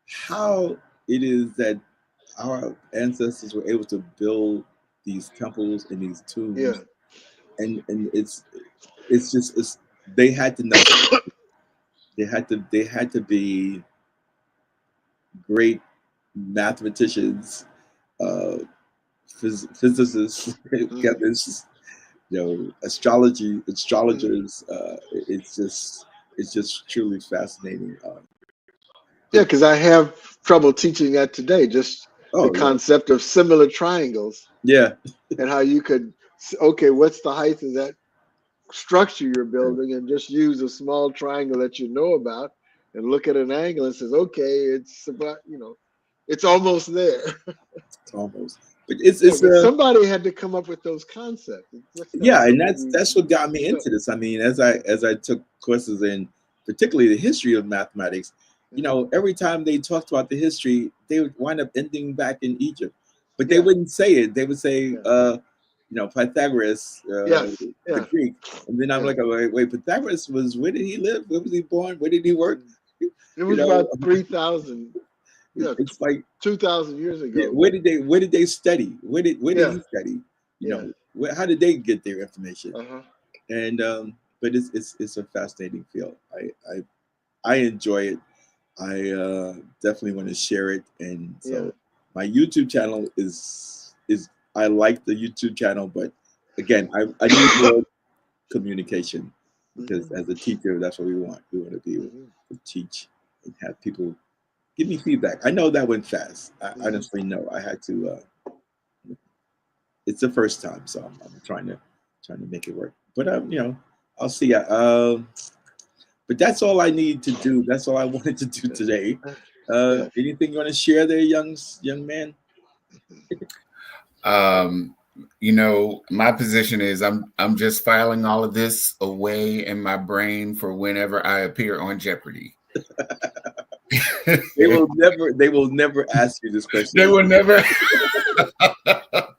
how it is that our ancestors were able to build these temples and these tombs. Yeah. And it's they had to know. they had to be great mathematicians, uh, physicists, chemists, astrologers. It's just truly fascinating. Yeah, because I have trouble teaching that today. Just the Oh yeah, concept of similar triangles yeah, and how you could, okay, what's the height of that structure you're building, and just use a small triangle that you know about and look at an angle and says, okay, it's about, it's almost there. it's almost. But Yeah, but somebody had to come up with those concepts. It's just not yeah, and something that's what got me so, into this. I mean, as I took courses in particularly the history of mathematics, every time they talked about the history, they would wind up ending back in Egypt, but they yeah, wouldn't say it. They would say, yeah, Pythagoras, yes, the yeah, Greek, and then I'm yeah. like, oh, wait, Pythagoras was where did he live? Where was he born? Where did he work? It You was know, about 3,000, yeah, it's like 2,000 years yeah, ago. where did they study? Where did Yeah, he study? yeah, How did they get their information? uh-huh, And but it's a fascinating field. I enjoy it. I definitely want to share it, and yeah. so my YouTube channel is I like the YouTube channel, but again, I need more communication because Hmm. as a teacher, that's what we want. We want to be able Hmm. to teach and have people give me feedback. I know that went fast. I Hmm. honestly know I had to. It's the first time, so I'm trying to make it work. But I'll see. But that's all I need to do. That's all I wanted to do today. Yeah. Anything you want to share there, young man? Um, my position is I'm just filing all of this away in my brain for whenever I appear on Jeopardy. They will never ask you this question They will never.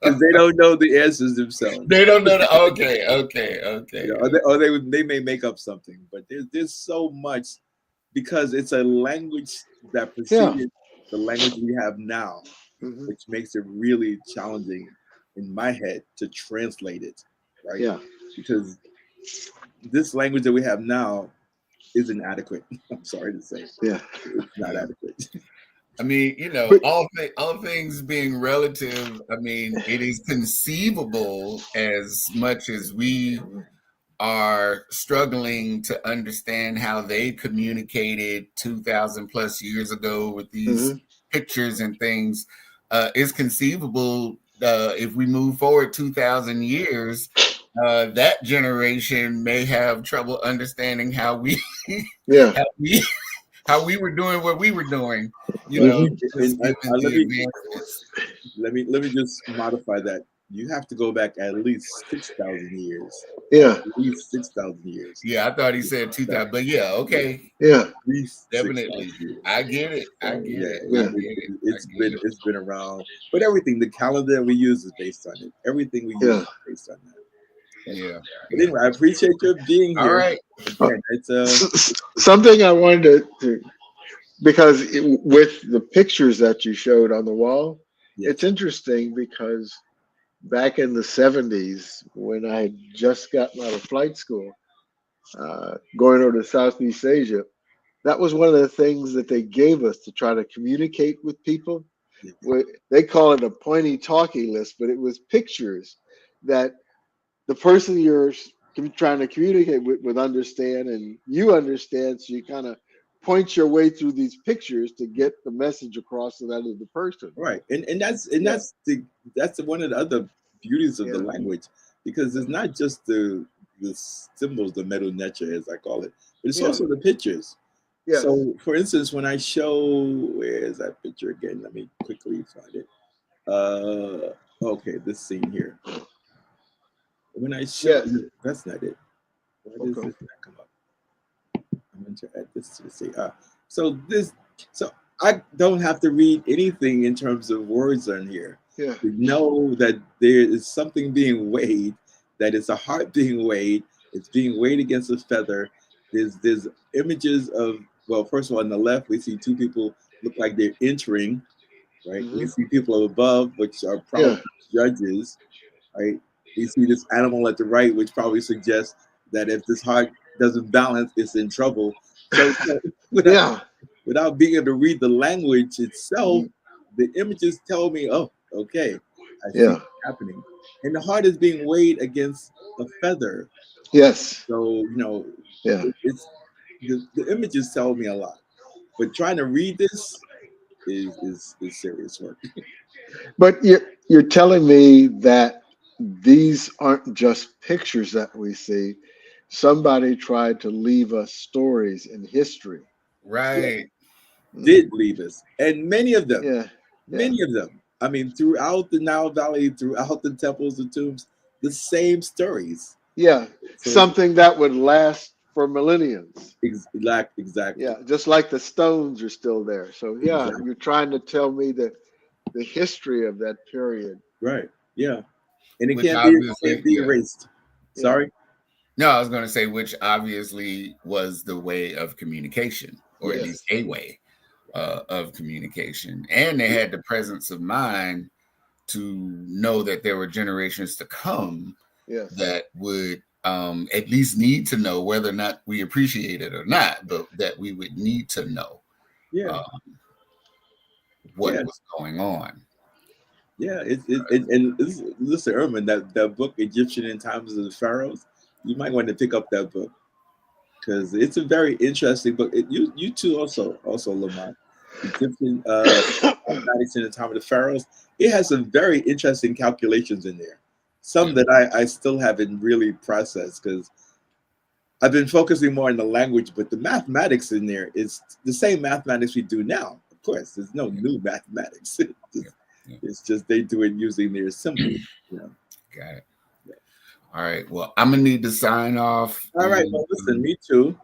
because they don't know the answers themselves. They don't know. Okay. They may make up something, but there's so much because it's a language that Yeah. preceded the language we have now, Hmm. which makes it really challenging in my head to translate it, right? Yeah. Because this language that we have now isn't adequate. I'm sorry to say, Yeah. it's not Yeah. adequate. I mean, But all things being relative, I mean, it is conceivable as much as we are struggling to understand how they communicated 2,000 plus years ago with these mhm. pictures and things. It's conceivable if we move forward 2,000 years, that generation may have trouble understanding how we Yeah. how we how we were doing what we were doing, Hmm. just given the advancements. Let me just modify that. You have to go back at least 6,000 years. At Yeah. least 6,000 years. Yeah, I thought he said That 2,000, but yeah, yeah, okay, at Yeah. least six definitely. thousand years. I get it. I So get yeah, it. I Yeah. get it. I get it. it's been around. But everything, the calendar we use is based on it. Everything we use Yeah. is based on that. But, Yeah. but Yeah. anyway, I appreciate your being All here. right. Again, it's Something I wanted to because with the pictures that you showed on the wall, it's yes, interesting because back in the 70s, when I had just gotten out of flight school, going over to Southeast Asia, that was one of the things that they gave us to try to communicate with people. yes, They call it a pointy talkie list, but it was pictures that the person you're trying to communicate with would understand, and you understand. So you kind of point your way through these pictures to get the message across to that other person. right. And Yeah, one of the other beauties of the yeah, language because it's not just the symbols, the Mdw Ntr as I call it, but it's yeah, also the pictures. yes. So, for instance, when I show, where is that picture again? Let me quickly find it. Okay, this scene here. When I show, Yes. that's not it. Why does Okay. this not come up? I'm going to add this to the scene. So this, so I don't have to read anything in terms of words on here Yeah. to know that there is something being weighed, that it's a heart being weighed. It's being weighed against a feather. There's images of, well, first of all, on the left we see two people look like they're entering, right? We Hmm. see people above, which are probably Yeah. judges, right? We see this animal at the right, which probably suggests that if this heart doesn't balance, it's in trouble. So without, Yeah. without being able to read the language itself, Mhm. the images tell me, oh, okay, I see Yeah. what's happening. And the heart is being weighed against a feather. Yes. So, Yeah. it's the images tell me a lot. But trying to read this is serious work. But you're telling me that these aren't just pictures that we see. Somebody tried to leave us stories in history. Yeah, Right. Mm. did leave us. And many of them, Yeah. Yeah. many of them. I mean, throughout the Nile Valley, throughout the temples and tombs, the same stories. Yeah. So Something that would last for millenniums. exactly, Yeah. Just like the stones are still there. So yeah, exactly. you're trying to tell me that the history of that period. Right. Yeah. And it Which can't obviously, be yeah. erased. Yeah. Sorry? No, I was going to say, which obviously was the way of communication, or at least Yes. a way of communication. And they had the presence of mind to know that there were generations to come Yes. that would at least need to know, whether or not we appreciate it or not, but that we would need to know Yeah. uh, what Yeah. was going on. Yeah. Listen, Erman, that book, Egyptian in Times of the Pharaohs, you might want to pick up that book because it's a very interesting book. You too also Lamont. Egyptian mathematics in the time of the pharaohs. It has some very interesting calculations in there. Some Yeah. that I still haven't really processed because I've been focusing more on the language, but the mathematics in there is the same mathematics we do now. Of course, there's no Yeah. new mathematics. Yeah. Yeah. It's just they do it using their symbols. Got it. Yeah. All right. Well, I'm gonna need to sign off. All right. Well, listen, me too.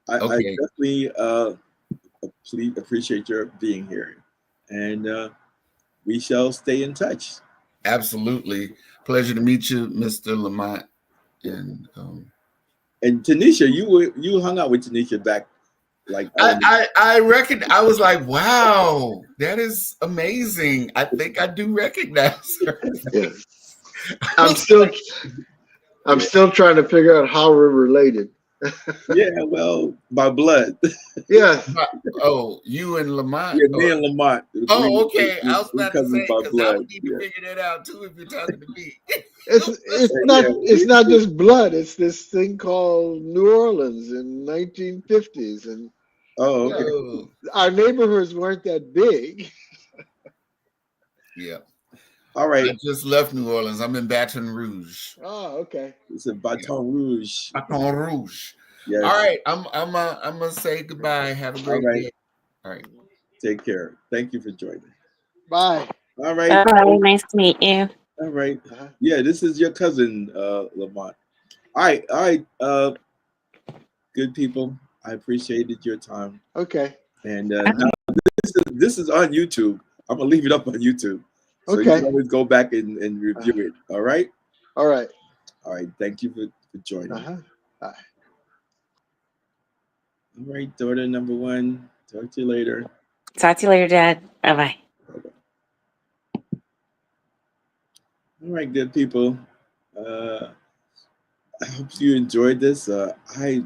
I Okay. definitely appreciate your being here, and we shall stay in touch. Absolutely. Pleasure to meet you, Mr. Lamont. Yeah. And And Tanisha, you hung out with Tanisha back like elementary. I reckon I was like, wow, that is amazing. I think I do recognize her. Yeah. I I'm was still like, I'm Yeah, still trying to figure out how we're related. yeah. Well, by blood. Yes. oh, you and Lamont. Yeah, me and Lamont, Oh, okay. I was we about to cousins say, by because I blood. would need to Yeah, figure that out too if you're talking to me. It's not yeah. it's not just blood. It's this thing called New Orleans in 1950s, and Oh, okay. yeah, Oh, our neighborhoods weren't that big. yeah. All I right. just left New Orleans. I'm in Baton Rouge. Oh, okay. It's a Yeah. Baton Rouge. Baton Rouge. All Yes. right. I'm gonna say goodbye. Have a All great right. day. All right. Take care. Thank you for joining. Bye. All right. Bye. Nice to meet you. All right. Uh-huh. Yeah, this is your cousin, Lamont. All right. All right. Good people. I appreciated your time. Okay. And now this is on YouTube. I'm gonna leave it up on YouTube, so you can Okay. always go back and Uh, review it. All right. all right. All right. Thank you for joining. Uh-huh. Bye. All right, daughter number one. Talk to you later. Talk to you later, Dad. Bye bye. Bye-bye. All right, good people. Uh, I hope you enjoyed this. I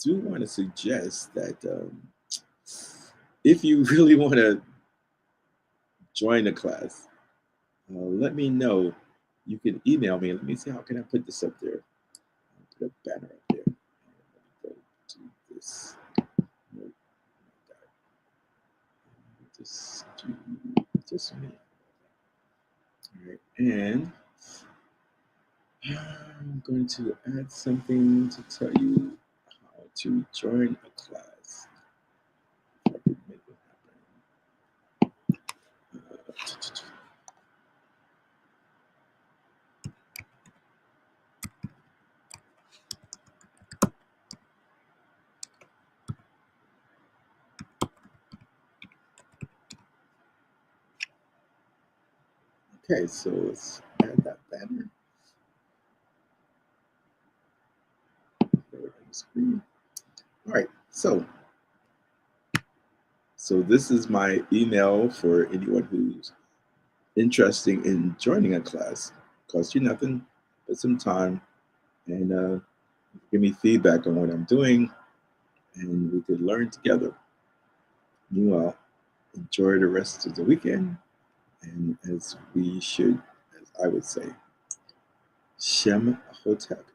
do want to suggest that if you really want to join the class, let me know. You can email me. Let me see how can I put this up there. Put a banner up there. Let me go to this. Nope, just do just me. All right, and I'm going to add something to tell you how to join a class. If I could make it happen. Okay, so let's add that banner. There it is. All right, so this is my email for anyone who's interested in joining a class. Cost you nothing but some time, and give me feedback on what I'm doing, and we could learn together. Meanwhile, enjoy the rest of the weekend, and as we should, as I would say, Shem Hotep.